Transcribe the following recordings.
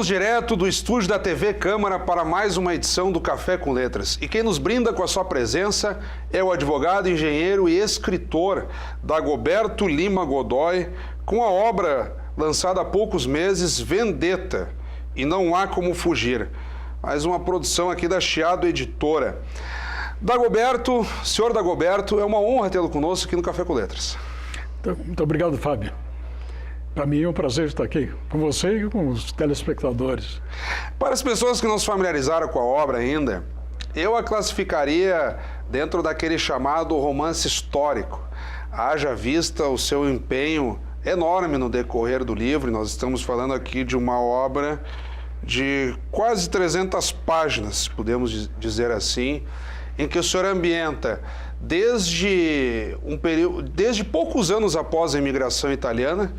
Estamos direto do estúdio da TV Câmara para mais uma edição do Café com Letras. E quem nos brinda com a sua presença é o advogado, engenheiro e escritor Dagoberto Lima Godoy, com a obra lançada há poucos meses, Vendetta, e Não Há Como Fugir. Mais uma produção aqui da Chiado Editora. Dagoberto, senhor Dagoberto, é uma honra tê-lo conosco aqui no Café com Letras. Muito obrigado, Fábio. Para mim é um prazer estar aqui com você e com os telespectadores. Para as pessoas que não se familiarizaram com a obra ainda, eu a classificaria dentro daquele chamado romance histórico. Haja vista o seu empenho enorme no decorrer do livro, e nós estamos falando aqui de uma obra de quase 300 páginas, podemos dizer assim, em que o senhor ambienta desde poucos anos após a imigração italiana,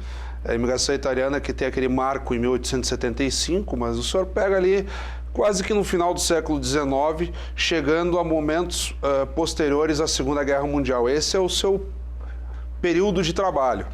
a imigração italiana que tem aquele marco em 1875, mas o senhor pega ali quase que no final do século XIX, chegando a momentos posteriores à Segunda Guerra Mundial. Esse é o seu período de trabalho.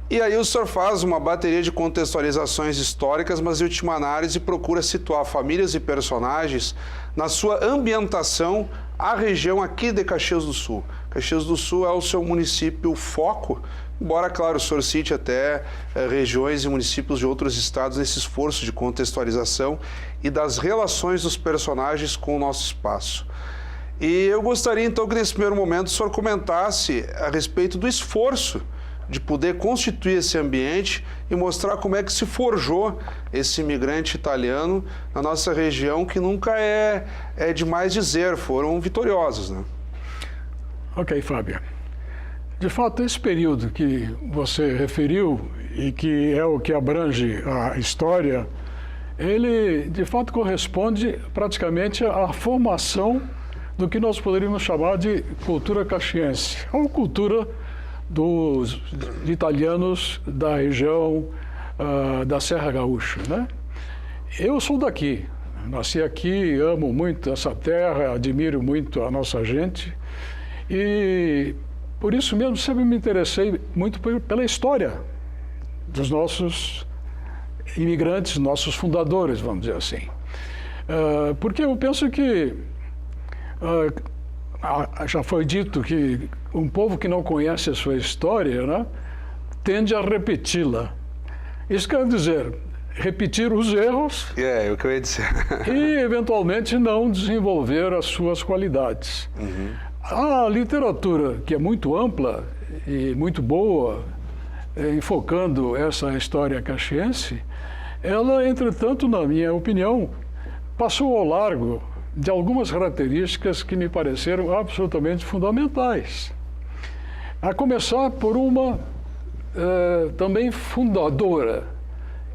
E aí o senhor faz uma bateria de contextualizações históricas, mas em última análise procura situar famílias e personagens na sua ambientação à região aqui de Caxias do Sul. Caxias do Sul é o seu município foco, embora, claro, o senhor cite até regiões e municípios de outros estados nesse esforço de contextualização e das relações dos personagens com o nosso espaço. E eu gostaria, então, que nesse primeiro momento o senhor comentasse a respeito do esforço de poder constituir esse ambiente e mostrar como é que se forjou esse imigrante italiano na nossa região, que nunca é demais dizer, foram vitoriosos, né? Ok, Fábio. De fato, esse período que você referiu e que é o que abrange a história, ele, de fato, corresponde praticamente à formação do que nós poderíamos chamar de cultura caxiense, ou cultura dos italianos da região da Serra Gaúcha, né? Eu sou daqui, nasci aqui, amo muito essa terra, admiro muito a nossa gente e por isso mesmo sempre me interessei muito pela história dos nossos imigrantes, nossos fundadores, vamos dizer assim. Porque eu penso que já foi dito que um povo que não conhece a sua história, né, tende a repeti-la. Isso quer dizer, repetir os erros É o que eu ia dizer. e, eventualmente, não desenvolver as suas qualidades. A literatura, que é muito ampla e muito boa, enfocando essa história caxiense, ela, entretanto, na minha opinião, passou ao largo de algumas características que me pareceram absolutamente fundamentais. A começar por uma também fundadora,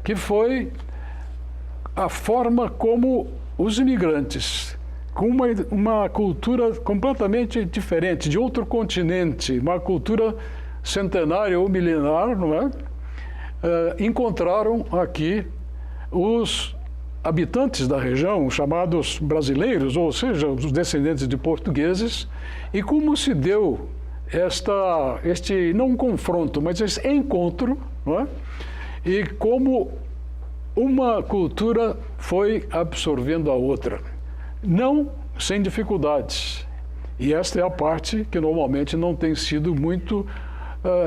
que foi a forma como os imigrantes, com uma cultura completamente diferente, de outro continente, uma cultura centenária ou milenar, não é? Encontraram aqui os habitantes da região, chamados brasileiros, ou seja, os descendentes de portugueses, e como se deu este, não um confronto, mas esse encontro, não é? E como uma cultura foi absorvendo a outra, não sem dificuldades. E esta é a parte que normalmente não tem sido muito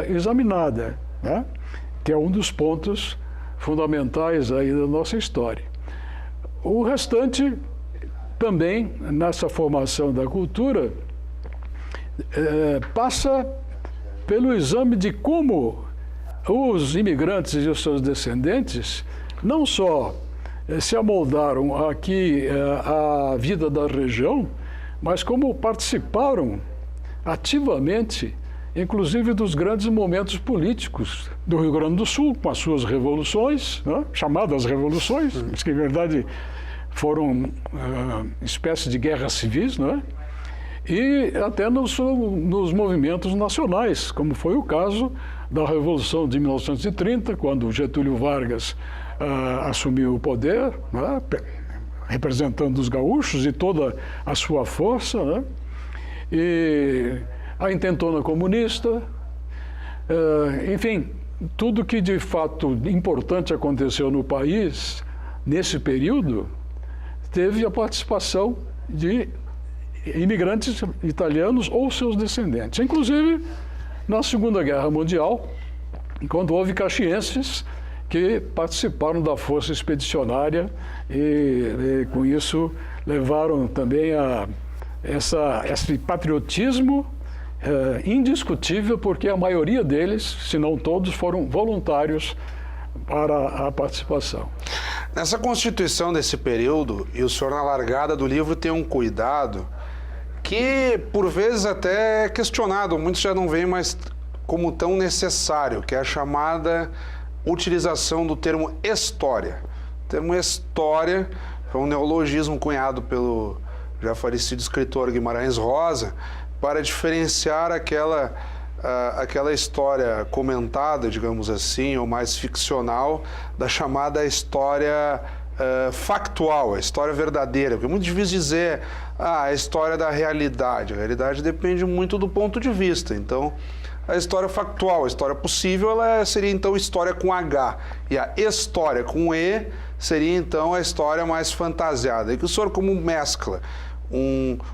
examinada, né? Que é um dos pontos fundamentais aí da nossa história. O restante, também, nessa formação da cultura, passa pelo exame de como os imigrantes e os seus descendentes não só se amoldaram aqui à vida da região, mas como participaram ativamente, inclusive dos grandes momentos políticos do Rio Grande do Sul, com as suas revoluções, né? Chamadas revoluções, mas que, em verdade, foram espécies de guerras civis, né? E até nos movimentos nacionais, como foi o caso da Revolução de 1930, quando Getúlio Vargas assumiu o poder, né? Representando os gaúchos e toda a sua força, né? E a intentona comunista, enfim, tudo que de fato importante aconteceu no país nesse período, teve a participação de imigrantes italianos ou seus descendentes. Inclusive, na Segunda Guerra Mundial, quando houve caxienses que participaram da força expedicionária e com isso levaram também esse patriotismo indiscutível, porque a maioria deles, se não todos, foram voluntários para a participação. Nessa constituição desse período, e o senhor na largada do livro tem um cuidado que, por vezes, até é questionado, muitos já não veem mais como tão necessário, que é a chamada utilização do termo história. O termo história foi um neologismo cunhado pelo já falecido escritor Guimarães Rosa para diferenciar aquela história comentada, digamos assim, ou mais ficcional, da chamada história factual, a história verdadeira. Porque é muito difícil dizer a história da realidade. A realidade depende muito do ponto de vista. Então, a história factual, a história possível, ela seria então história com H. E a história com E seria então a história mais fantasiada. E que o senhor, como mescla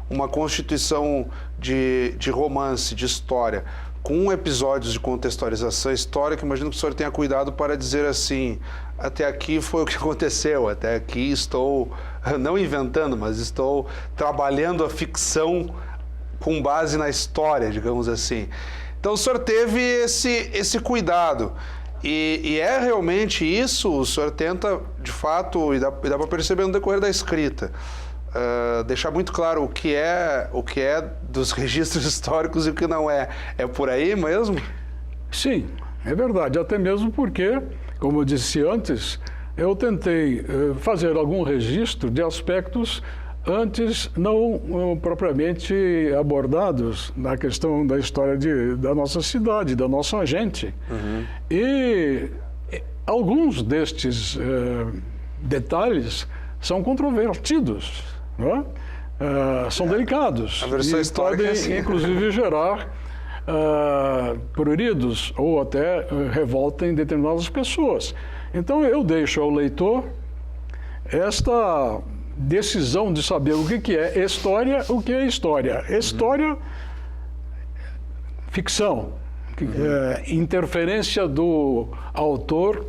uma constituição de romance, de história, com episódios de contextualização histórica, imagino que o senhor tenha cuidado para dizer assim: até aqui foi o que aconteceu, até aqui estou, não inventando, mas estou trabalhando a ficção com base na história, digamos assim. Então o senhor teve esse cuidado. E é realmente isso, o senhor tenta, de fato, e dá para perceber no decorrer da escrita, deixar muito claro o que é dos registros históricos e o que não é. É por aí mesmo? Sim, é verdade. Até mesmo porque, como eu disse antes, eu tentei fazer algum registro de aspectos antes não propriamente abordados na questão da história da nossa cidade, da nossa gente. Uhum. E alguns destes detalhes são controvertidos, não é? São delicados a versão e podem, assim, inclusive, gerar pruridos ou até revolta em determinadas pessoas. Então, eu deixo ao leitor esta decisão de saber o que é história, o que é história. História, ficção, interferência do autor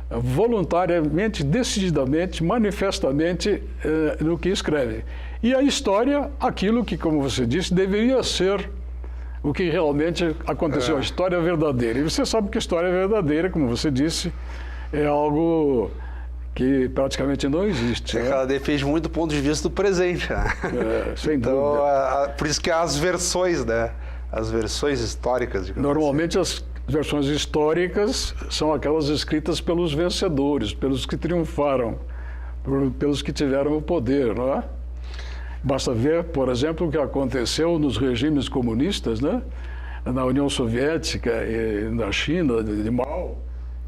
voluntariamente, decididamente, manifestamente no que escreve. E a história, aquilo que, como você disse, deveria ser o que realmente aconteceu, a história verdadeira. E você sabe que a história verdadeira, como você disse, é algo que praticamente não existe. Ela depende muito do ponto de vista do presente. Né? Sem então, dúvida. Por isso que há as versões, né? As versões históricas. Normalmente as versões históricas são aquelas escritas pelos vencedores, pelos que triunfaram, pelos que tiveram o poder, não é? Basta ver, por exemplo, o que aconteceu nos regimes comunistas, né? Na União Soviética e na China, de Mao,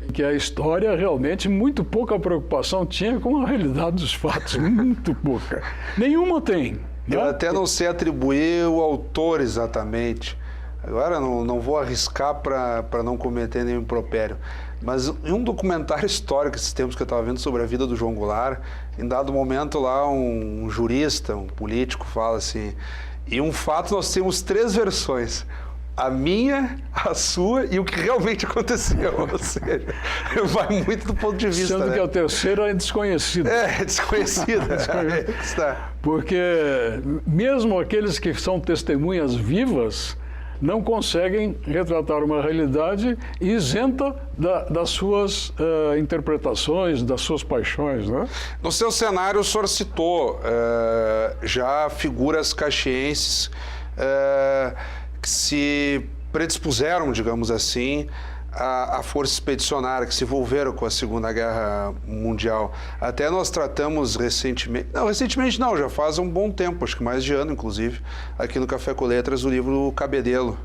em que a história realmente muito pouca preocupação tinha com a realidade dos fatos, muito pouca. Nenhuma tem. Eu até não sei atribuir o autor exatamente. Agora não vou arriscar para não cometer nenhum impropério. Mas em um documentário histórico, esses tempos que eu estava vendo sobre a vida do João Goulart, em dado momento lá um jurista, um político fala assim, e um fato nós temos 3 versões. A minha, a sua e o que realmente aconteceu. Ou seja, vai muito do ponto de vista. Sendo que a terceira é desconhecida. É desconhecida. Porque mesmo aqueles que são testemunhas vivas não conseguem retratar uma realidade isenta das suas interpretações, das suas paixões, né? No seu cenário, o senhor citou já figuras caxienses que se predispuseram, digamos assim, a força expedicionária, que se envolveram com a Segunda Guerra Mundial. Até nós tratamos recentemente, não, já faz um bom tempo, acho que mais de ano, inclusive, aqui no Café com Letras, o livro Cabedelo,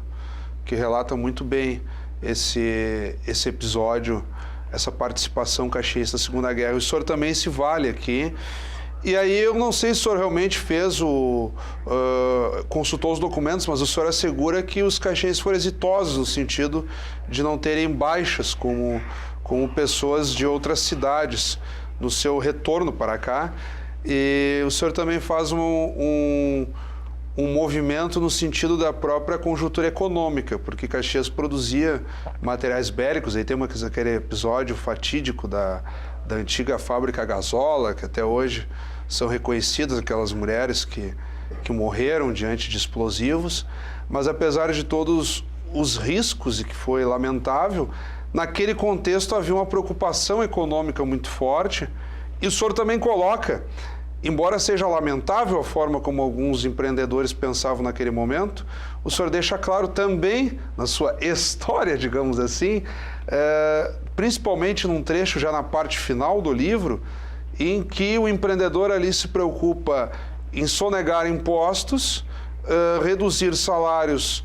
que relata muito bem esse episódio, essa participação caxiense na Segunda Guerra. O senhor também se vale aqui. E aí eu não sei se o senhor realmente consultou os documentos, mas o senhor assegura que os caxienses foram exitosos no sentido de não terem baixas como pessoas de outras cidades no seu retorno para cá. E o senhor também faz um movimento no sentido da própria conjuntura econômica, porque Caxias produzia materiais bélicos. Aí tem aquele episódio fatídico da antiga fábrica Gasola, que até hoje são reconhecidas aquelas mulheres que morreram diante de explosivos. Mas apesar de todos os riscos, e que foi lamentável, naquele contexto havia uma preocupação econômica muito forte. E o senhor também coloca, embora seja lamentável a forma como alguns empreendedores pensavam naquele momento, o senhor deixa claro também, na sua história, digamos assim, principalmente num trecho já na parte final do livro, em que o empreendedor ali se preocupa em sonegar impostos, reduzir salários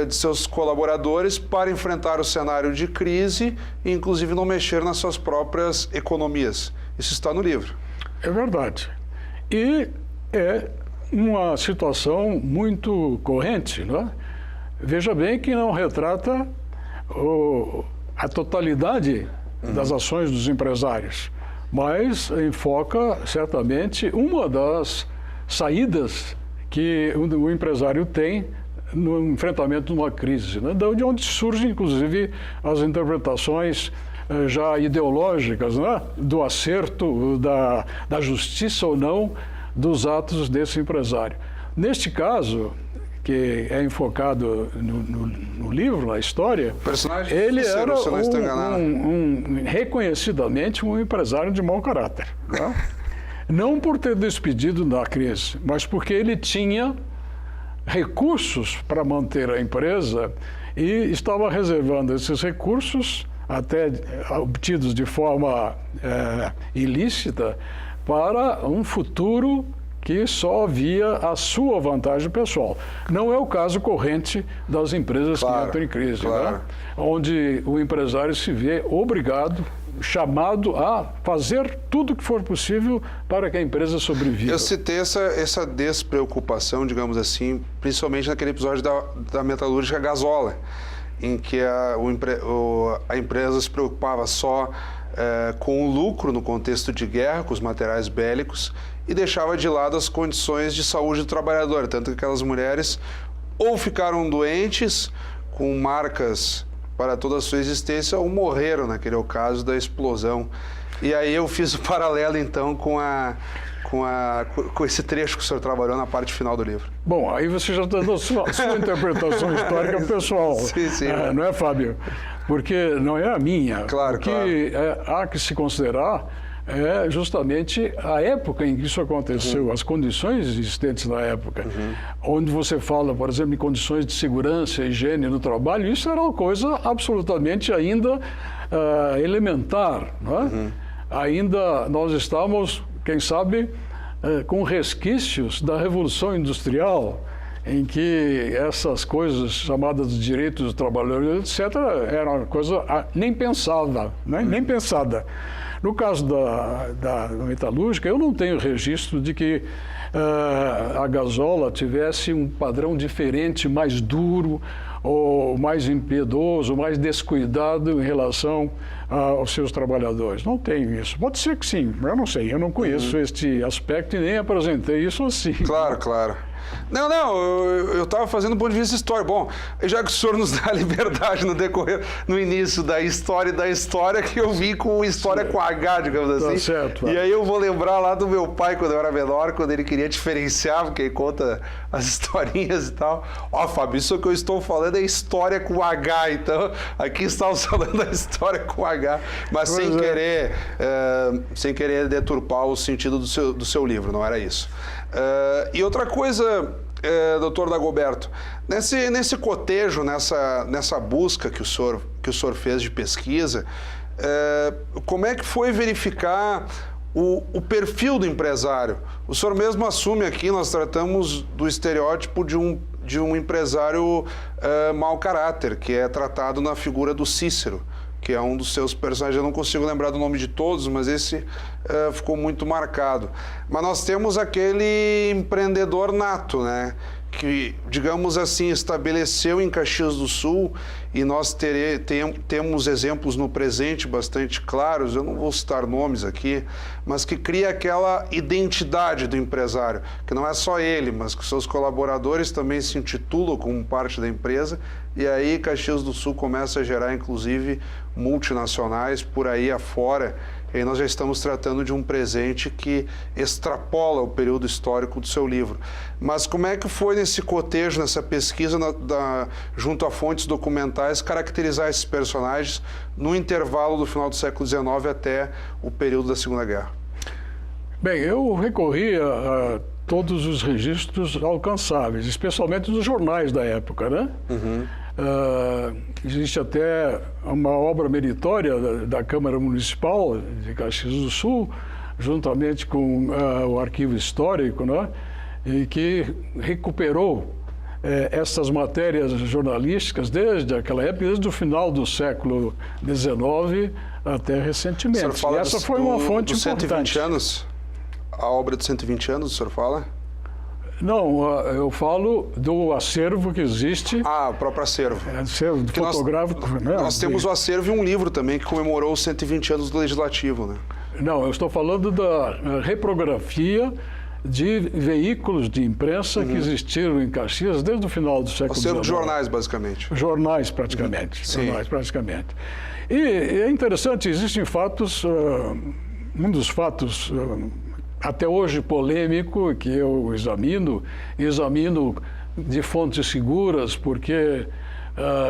de seus colaboradores para enfrentar o cenário de crise e, inclusive, não mexer nas suas próprias economias. Isso está no livro. É verdade. E é uma situação muito corrente, não é? Veja bem que não retrata a totalidade das ações dos empresários, mas enfoca certamente uma das saídas que o empresário tem no enfrentamento de uma crise, né? De onde surgem, inclusive, as interpretações já ideológicas, né? Do acerto, da justiça ou não dos atos desse empresário. Neste caso, que é enfocado no livro, na história, ele era reconhecidamente um empresário de mau caráter. Né? Não por ter despedido na crise, mas porque ele tinha recursos para manter a empresa e estava reservando esses recursos, até obtidos de forma ilícita, para um futuro que só via a sua vantagem pessoal. Não é o caso corrente das empresas que entram em crise, né? Onde o empresário se vê obrigado, chamado a fazer tudo o que for possível para que a empresa sobreviva. Eu citei essa despreocupação, digamos assim, principalmente naquele episódio da metalúrgica Gasola, em que a empresa se preocupava só com o lucro no contexto de guerra, com os materiais bélicos, e deixava de lado as condições de saúde do trabalhador. Tanto que aquelas mulheres ou ficaram doentes, com marcas para toda a sua existência, ou morreram naquele caso da explosão. E aí eu fiz o paralelo, então, com esse trecho que o senhor trabalhou na parte final do livro. Bom, aí você já está dando a sua interpretação histórica pessoal. Sim. Não é, Fábio? Porque não é a minha. Claro, o que há que se considerar é justamente a época em que isso aconteceu, as condições existentes na época. Onde você fala, por exemplo, em condições de segurança, higiene no trabalho, isso era uma coisa absolutamente ainda elementar. Não é? Ainda nós estamos, quem sabe, com resquícios da Revolução Industrial, em que essas coisas chamadas de direitos do trabalhador, etc., era uma coisa nem pensada, né? Nem pensada. No caso da metalúrgica, eu não tenho registro de que a Gasola tivesse um padrão diferente, mais duro, ou mais impiedoso, mais descuidado em relação aos seus trabalhadores. Não tenho isso. Pode ser que sim, eu não sei. Eu não conheço este aspecto e nem apresentei isso assim. Claro. Não, eu estava fazendo do ponto de vista histórico. Bom, já que o senhor nos dá a liberdade no início da história, que eu vi com história com H, digamos assim. Tá certo. E aí eu vou lembrar lá do meu pai, quando eu era menor, quando ele queria diferenciar, porque ele conta as historinhas e tal. Ó, Fábio, isso que eu estou falando é história com H, então aqui estamos falando da história com H, mas sem querer deturpar o sentido do seu livro, não era isso. E outra coisa, doutor Dagoberto, nesse cotejo, nessa busca que o senhor fez de pesquisa, como é que foi verificar o perfil do empresário? O senhor mesmo assume aqui, nós tratamos do estereótipo de um empresário mau caráter, que é tratado na figura do Cícero, que é um dos seus personagens. Eu não consigo lembrar do nome de todos, mas esse ficou muito marcado. Mas nós temos aquele empreendedor nato, né? que, digamos assim, estabeleceu em Caxias do Sul, e nós temos exemplos no presente bastante claros, eu não vou citar nomes aqui, mas que cria aquela identidade do empresário, que não é só ele, mas que seus colaboradores também se intitulam como parte da empresa, e aí Caxias do Sul começa a gerar, inclusive, multinacionais por aí afora. E aí nós já estamos tratando de um presente que extrapola o período histórico do seu livro. Mas como é que foi nesse cotejo, nessa pesquisa junto a fontes documentais, caracterizar esses personagens no intervalo do final do século XIX até o período da Segunda Guerra? Bem, eu recorri a todos os registros alcançáveis, especialmente dos jornais da época, né? Uhum. Existe até uma obra meritória da Câmara Municipal de Caxias do Sul, juntamente com o Arquivo Histórico, né, e que recuperou essas matérias jornalísticas desde aquela época, desde o final do século XIX até recentemente. E essa foi uma fonte importante. 120 anos? A obra de 120 anos, o senhor fala? Não, eu falo do acervo que existe. Ah, o próprio acervo. Acervo fotográfico. Nós temos o acervo e um livro também que comemorou os 120 anos do Legislativo, né? Não, eu estou falando da reprografia de veículos de imprensa que existiram em Caxias desde o final do século XIX. Acervo de jornais, basicamente. Jornais, praticamente. Sim. Jornais, praticamente. E é interessante, existem fatos, um dos fatos até hoje polêmico, que eu examino de fontes seguras, porque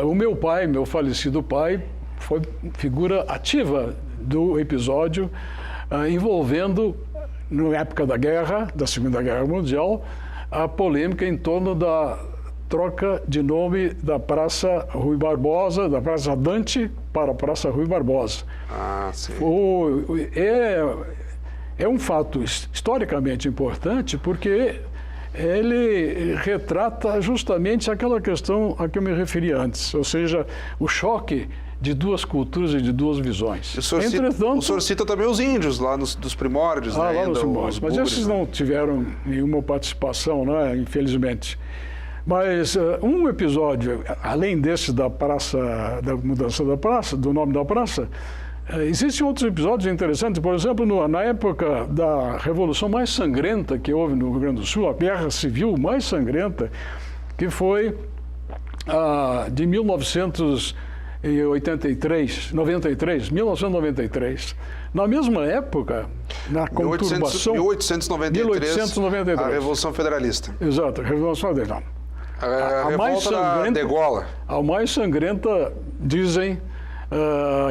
o meu pai, meu falecido pai, foi figura ativa do episódio envolvendo, na época da guerra, da Segunda Guerra Mundial, a polêmica em torno da troca de nome da Praça Rui Barbosa, da Praça Dante para a Praça Rui Barbosa. Ah, sim. É um fato historicamente importante porque ele retrata justamente aquela questão a que eu me referi antes, ou seja, o choque de duas culturas e de duas visões. O senhor cita também os índios lá dos primórdios, né? Lá nos primórdios, mas esses não tiveram nenhuma participação, né, infelizmente. Mas um episódio, além desse da mudança da praça, do nome da praça, existem outros episódios interessantes. Por exemplo, na época da revolução mais sangrenta que houve no Rio Grande do Sul, a guerra civil mais sangrenta, que foi de 1993. Na mesma época, na conturbação... 1893, a Revolução Federalista. Exato, a Revolução Federalista. A revolta da Degola. A mais sangrenta, dizem,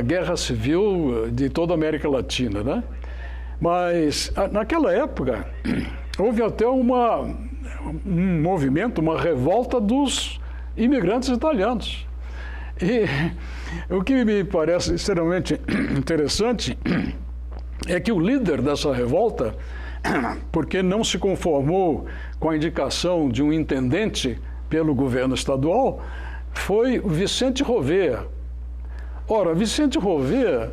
guerra civil de toda a América Latina, né? Mas naquela época houve até um movimento, uma revolta dos imigrantes italianos. E o que me parece extremamente interessante é que o líder dessa revolta, porque não se conformou com a indicação de um intendente pelo governo estadual, foi o Vicente Rovea. Ora, Vicente Rovea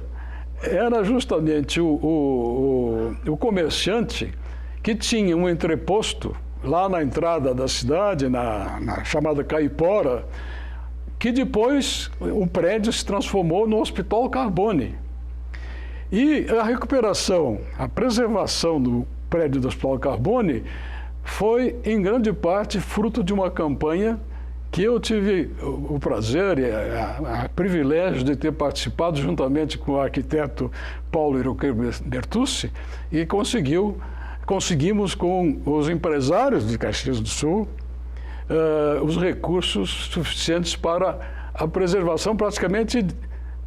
era justamente o comerciante que tinha um entreposto lá na entrada da cidade, na chamada Caipora, que depois o prédio se transformou no Hospital Carbone. E a recuperação, a preservação do prédio do Hospital Carbone foi, em grande parte, fruto de uma campanha que eu tive o prazer e o privilégio de ter participado juntamente com o arquiteto Paulo Iroqueiro Bertucci, e conseguimos com os empresários de Caxias do Sul os recursos suficientes para a preservação praticamente,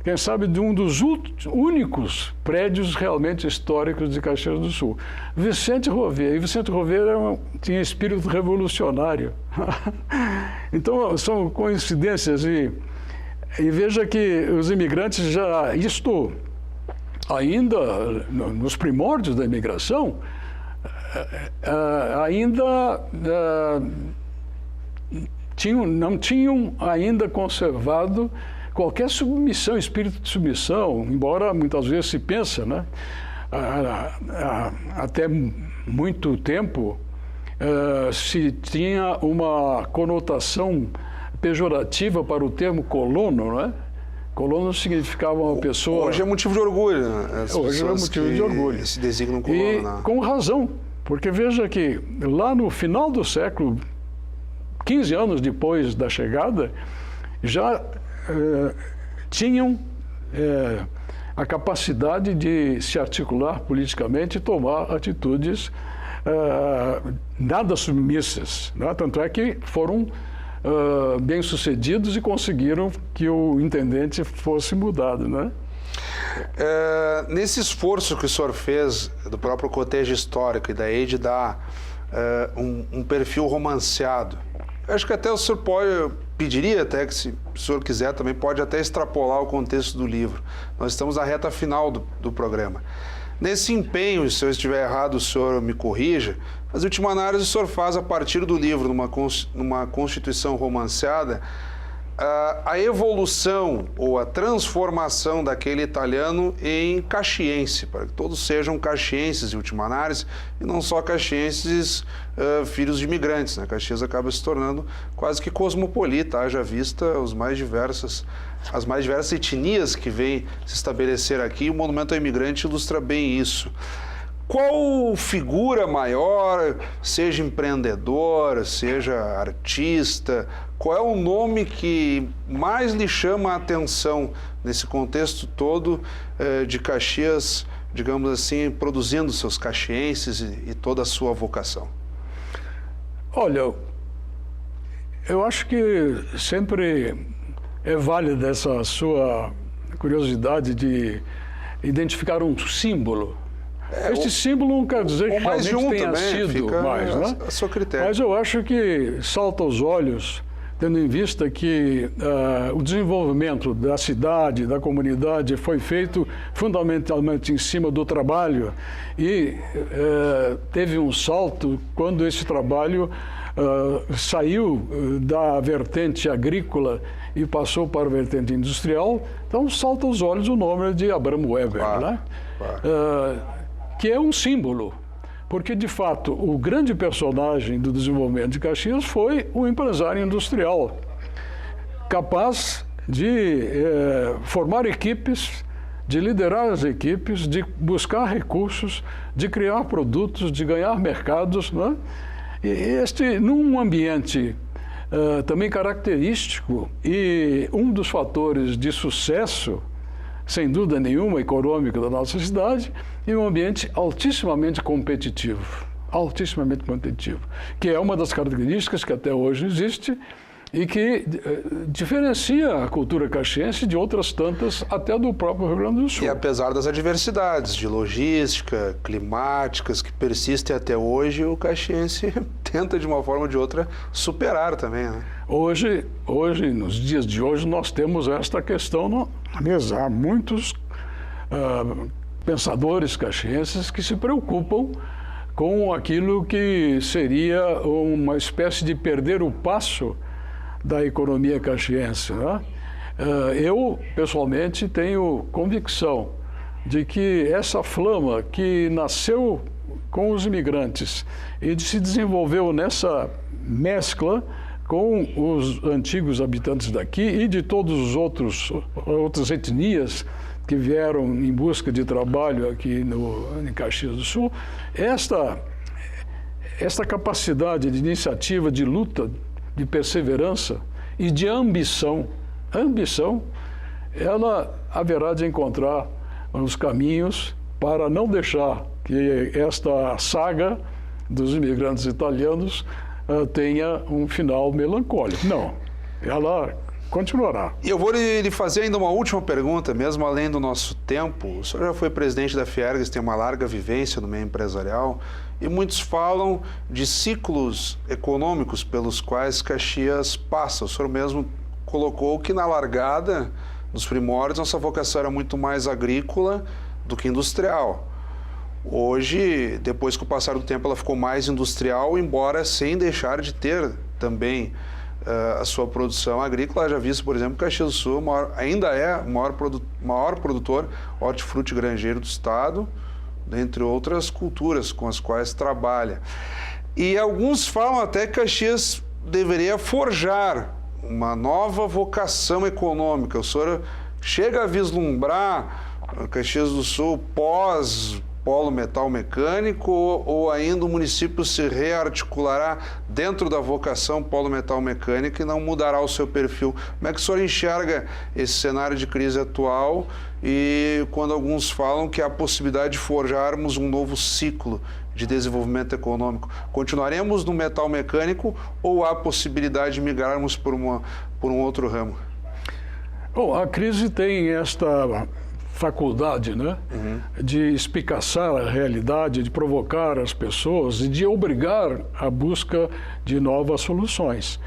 quem sabe, de um dos únicos prédios realmente históricos de Caxias do Sul. Vicente Rovea. E Vicente Rovea tinha espírito revolucionário. Então, são coincidências. E veja que os imigrantes isto ainda nos primórdios da imigração, ainda não tinham ainda conservado qualquer submissão, espírito de submissão, embora muitas vezes se pensa, né? Até muito tempo, se tinha uma conotação pejorativa para o termo colono, não é? Colono significava uma pessoa... Hoje é motivo de orgulho, né? Hoje é motivo de orgulho. Se designam colono, e né? com razão, porque veja que lá no final do século, 15 anos depois da chegada, já tinham a capacidade de se articular politicamente e tomar atitudes nada submissas, né? Tanto é que foram bem-sucedidos e conseguiram que o intendente fosse mudado, né? Nesse esforço que o senhor fez do próprio cotejo histórico e daí de dar um perfil romanceado, acho que até o senhor pediria até que, se o senhor quiser, também pode até extrapolar o contexto do livro. Nós estamos na reta final do programa. Nesse empenho, se eu estiver errado, o senhor me corrija, mas, em última análise, o senhor faz, a partir do livro, numa Constituição romanceada, a evolução ou a transformação daquele italiano em caxiense, para que todos sejam caxienses, em última análise, e não só caxienses filhos de imigrantes, né? Caxias acaba se tornando quase que cosmopolita, haja vista as mais diversas etnias que vêm se estabelecer aqui. O Monumento ao Imigrante ilustra bem isso. Qual figura maior, seja empreendedor, seja artista, qual é o nome que mais lhe chama a atenção nesse contexto todo de Caxias, digamos assim, produzindo seus caxienses e toda a sua vocação? Olha, eu acho que sempre é válida essa sua curiosidade de identificar um símbolo. Este símbolo não quer dizer que realmente tenha também, sido mais, né? A seu critério. Mas eu acho que salta aos olhos, tendo em vista que o desenvolvimento da cidade, da comunidade, foi feito fundamentalmente em cima do trabalho e teve um salto quando esse trabalho saiu da vertente agrícola e passou para a vertente industrial. Então salta aos olhos o nome de Abramo Weber, claro, né? Claro. Que é um símbolo, porque, de fato, o grande personagem do desenvolvimento de Caxias foi um empresário industrial, capaz de formar equipes, de liderar as equipes, de buscar recursos, de criar produtos, de ganhar mercados, né? E num ambiente também característico e um dos fatores de sucesso, sem dúvida nenhuma, econômico da nossa cidade, e um ambiente altissimamente competitivo, que é uma das características que até hoje existe e que diferencia a cultura caxiense de outras tantas, até do próprio Rio Grande do Sul. E apesar das adversidades de logística, climáticas, que persistem até hoje, o caxiense tenta, de uma forma ou de outra, superar também, né? Hoje, nos dias de hoje, nós temos esta questão na mesa. Há muitos pensadores caxienses que se preocupam com aquilo que seria uma espécie de perder o passo da economia caxiense, né? Eu, pessoalmente, tenho convicção de que essa flama que nasceu com os imigrantes e se desenvolveu nessa mescla com os antigos habitantes daqui e de todos os outras etnias que vieram em busca de trabalho aqui em Caxias do Sul, esta capacidade de iniciativa, de luta, de perseverança e de ambição, ela haverá de encontrar os caminhos para não deixar que esta saga dos imigrantes italianos tenha um final melancólico. Não, ela continuará. E eu vou lhe fazer ainda uma última pergunta, mesmo além do nosso tempo. O senhor já foi presidente da Fiergs, tem uma larga vivência no meio empresarial, e muitos falam de ciclos econômicos pelos quais Caxias passa. O senhor mesmo colocou que na largada, nos primórdios, nossa vocação era muito mais agrícola do que industrial. Hoje, depois que o passar do tempo, ela ficou mais industrial, embora sem deixar de ter também a sua produção agrícola. Já visto, por exemplo, que Caxias do Sul ainda é o maior produtor hortifruti granjeiro do estado, dentre outras culturas com as quais trabalha. E alguns falam até que Caxias deveria forjar uma nova vocação econômica. O senhor chega a vislumbrar Caxias do Sul pós-polo metal mecânico ou ainda o município se rearticulará dentro da vocação polo metal mecânica e não mudará o seu perfil? Como é que o senhor enxerga esse cenário de crise atual e quando alguns falam que há a possibilidade de forjarmos um novo ciclo de desenvolvimento econômico? Continuaremos no metal mecânico ou há possibilidade de migrarmos por um outro ramo? Bom, a crise tem esta faculdade, né, de espicaçar a realidade, de provocar as pessoas e de obrigar a busca de novas soluções.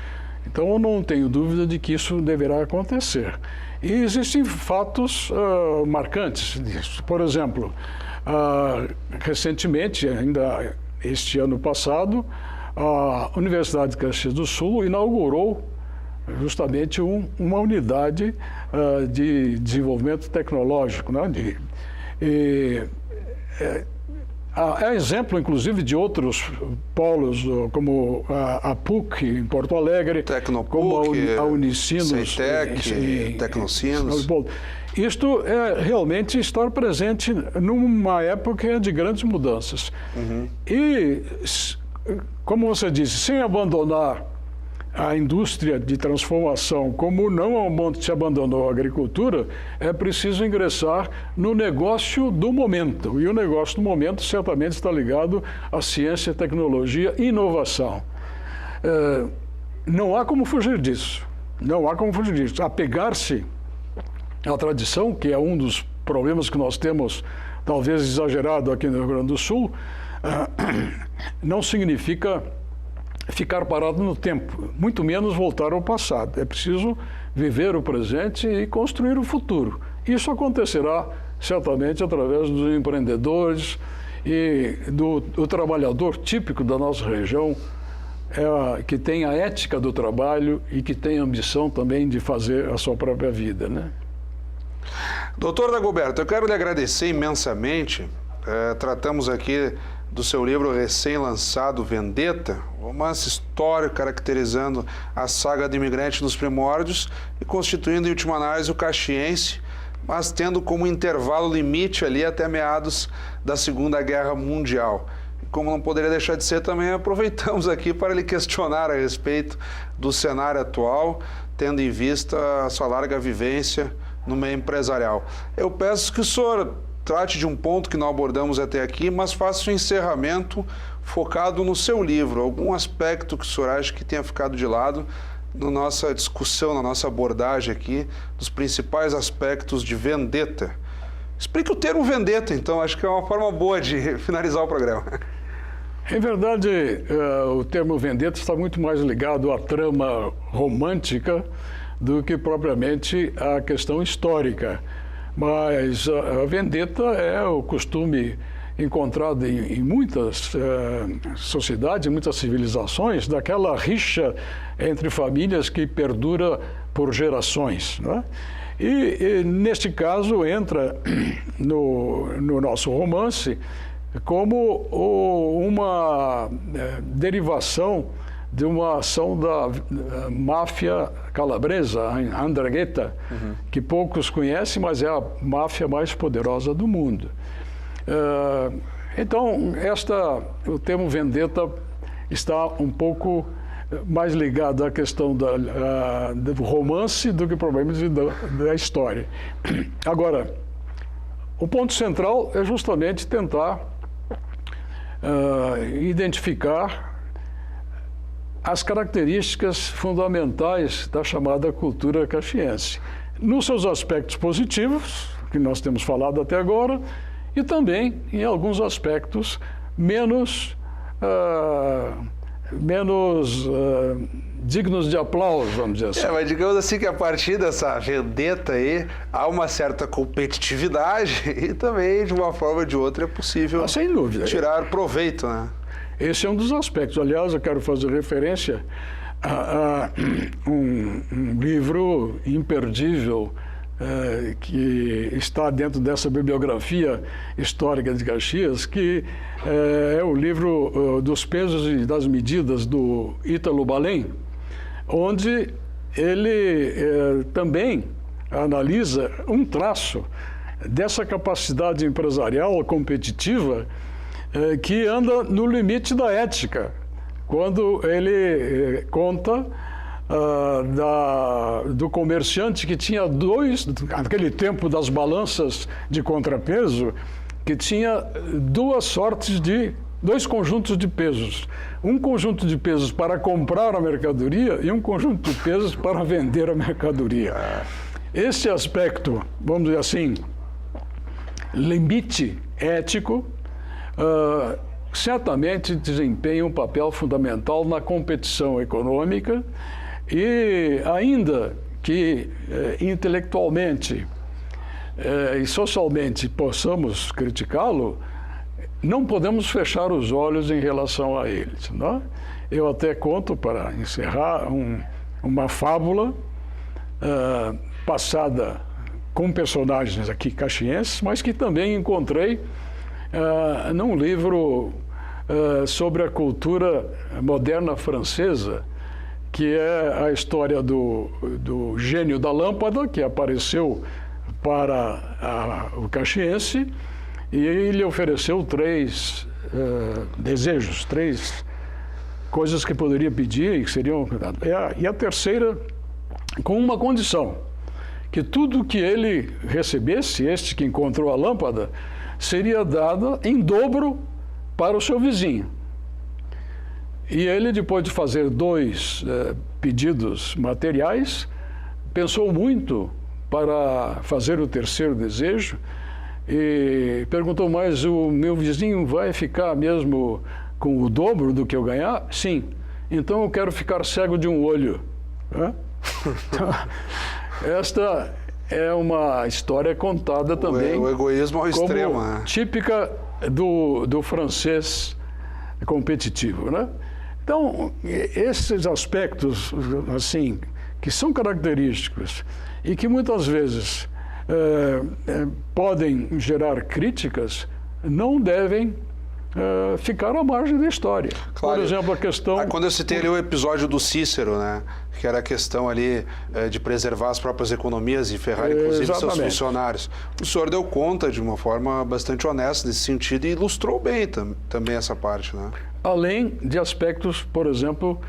Então, eu não tenho dúvida de que isso deverá acontecer. E existem fatos marcantes disso. Por exemplo, recentemente, ainda este ano passado, a Universidade de Caxias do Sul inaugurou justamente uma unidade de desenvolvimento tecnológico, né? É exemplo, inclusive, de outros polos, como a PUC em Porto Alegre, Tecnopuc, como a Unicinos, Ceitec, Tecnocinos. Isto é realmente estar presente numa época de grandes mudanças. E, como você disse, sem abandonar a indústria de transformação, como não se abandonou a agricultura, é preciso ingressar no negócio do momento. E o negócio do momento certamente está ligado à ciência, tecnologia e inovação. Não há como fugir disso. Não há como fugir disso. Apegar-se à tradição, que é um dos problemas que nós temos, talvez exagerado aqui no Rio Grande do Sul, não significa ficar parado no tempo, muito menos voltar ao passado. É preciso viver o presente e construir o futuro. Isso acontecerá certamente através dos empreendedores e do trabalhador típico da nossa região, que tem a ética do trabalho e que tem a ambição também de fazer a sua própria vida, né? Doutor Dagoberto, eu quero lhe agradecer imensamente. Tratamos aqui do seu livro recém-lançado, Vendetta, romance histórico caracterizando a saga do imigrante nos primórdios e constituindo, em última análise, o caxiense, mas tendo como intervalo limite ali até meados da Segunda Guerra Mundial. E como não poderia deixar de ser, também aproveitamos aqui para lhe questionar a respeito do cenário atual, tendo em vista a sua larga vivência no meio empresarial. Eu peço que o senhor trate de um ponto que não abordamos até aqui, mas faça um encerramento focado no seu livro, algum aspecto que o senhor acha que tenha ficado de lado na nossa discussão, na nossa abordagem aqui, dos principais aspectos de Vendetta. Explique o termo Vendetta, então, acho que é uma forma boa de finalizar o programa. Em verdade, o termo Vendetta está muito mais ligado à trama romântica do que propriamente à questão histórica. Mas a vendetta é o costume encontrado em muitas sociedades, em muitas civilizações, daquela rixa entre famílias que perdura por gerações, não é? E neste caso entra no nosso romance como uma derivação de uma ação da máfia calabresa, a 'Ndrangheta, que poucos conhecem, mas é a máfia mais poderosa do mundo. Então, o termo vendetta está um pouco mais ligado à questão do romance do que provavelmente da história. Agora, o ponto central é justamente tentar identificar as características fundamentais da chamada cultura caxiense, nos seus aspectos positivos, que nós temos falado até agora, e também em alguns aspectos menos dignos de aplauso, vamos dizer assim. Mas digamos assim que a partir dessa vendetta aí, há uma certa competitividade e também, de uma forma ou de outra, é possível sem dúvida tirar proveito, né? Esse é um dos aspectos. Aliás, eu quero fazer referência a um livro imperdível que está dentro dessa bibliografia histórica de Caxias, que é o livro dos pesos e das medidas do Ítalo Balém, onde ele também analisa um traço dessa capacidade empresarial competitiva que anda no limite da ética, quando ele conta do comerciante que tinha naquele tempo das balanças de contrapeso, que tinha dois conjuntos de pesos. Um conjunto de pesos para comprar a mercadoria e um conjunto de pesos para vender a mercadoria. Esse aspecto, vamos dizer assim, limite ético, certamente desempenha um papel fundamental na competição econômica e, ainda que intelectualmente e socialmente possamos criticá-lo, não podemos fechar os olhos em relação a eles. Não? Eu até conto, para encerrar, uma fábula passada com personagens aqui caxienses, mas que também encontrei num livro sobre a cultura moderna francesa, que é a história do gênio da lâmpada, que apareceu para o caxiense, e ele ofereceu 3 desejos, 3 coisas que poderia pedir e que seriam... E a terceira, com uma condição, que tudo que ele recebesse, este que encontrou a lâmpada, seria dado em dobro para o seu vizinho. E ele, depois de fazer 2 pedidos materiais, pensou muito para fazer o terceiro desejo e perguntou: mas o meu vizinho vai ficar mesmo com o dobro do que eu ganhar? Sim. Então eu quero ficar cego de um olho. Esta é uma história contada também o egoísmo ao extremo, como típica do francês competitivo, né? Então, esses aspectos, assim, que são característicos e que muitas vezes podem gerar críticas, não devem ficar à margem da história. Claro. Por exemplo, a questão... Quando eu citei ali o episódio do Cícero, né, que era a questão ali de preservar as próprias economias e ferrar, inclusive, seus funcionários. O senhor deu conta de uma forma bastante honesta nesse sentido e ilustrou bem também essa parte, né? Além de aspectos, por exemplo,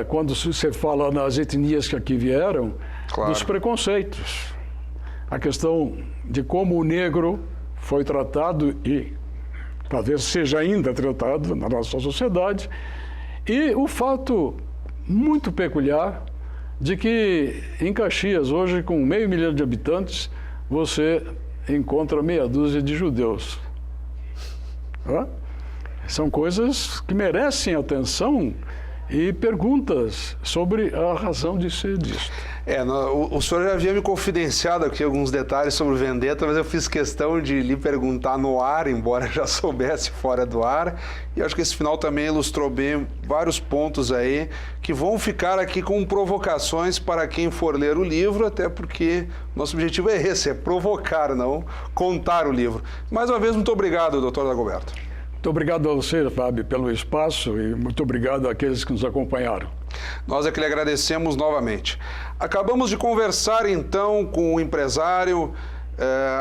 quando você fala nas etnias que aqui vieram, claro, dos preconceitos. A questão de como o negro foi tratado e talvez seja ainda tratado na nossa sociedade, e o fato muito peculiar de que em Caxias, hoje, com 500 mil de habitantes, você encontra meia dúzia de judeus. São coisas que merecem atenção e perguntas sobre a razão de ser disto. O senhor já havia me confidenciado aqui alguns detalhes sobre o Vendetta, mas eu fiz questão de lhe perguntar no ar, embora já soubesse fora do ar, e acho que esse final também ilustrou bem vários pontos aí que vão ficar aqui com provocações para quem for ler o livro, até porque nosso objetivo é esse, é provocar, não contar o livro. Mais uma vez, muito obrigado, doutor Dagoberto. Muito obrigado a você, Fábio, pelo espaço, e muito obrigado àqueles que nos acompanharam. Nós é que lhe agradecemos novamente. Acabamos de conversar, então, com o empresário,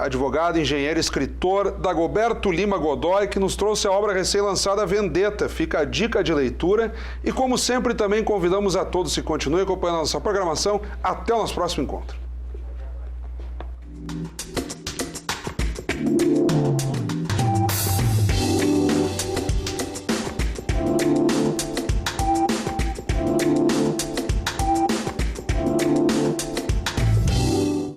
advogado, engenheiro, escritor Dagoberto Lima Godoy, que nos trouxe a obra recém-lançada Vendetta. Fica a dica de leitura e, como sempre, também convidamos a todos que continuem acompanhando a nossa programação. Até o nosso próximo encontro.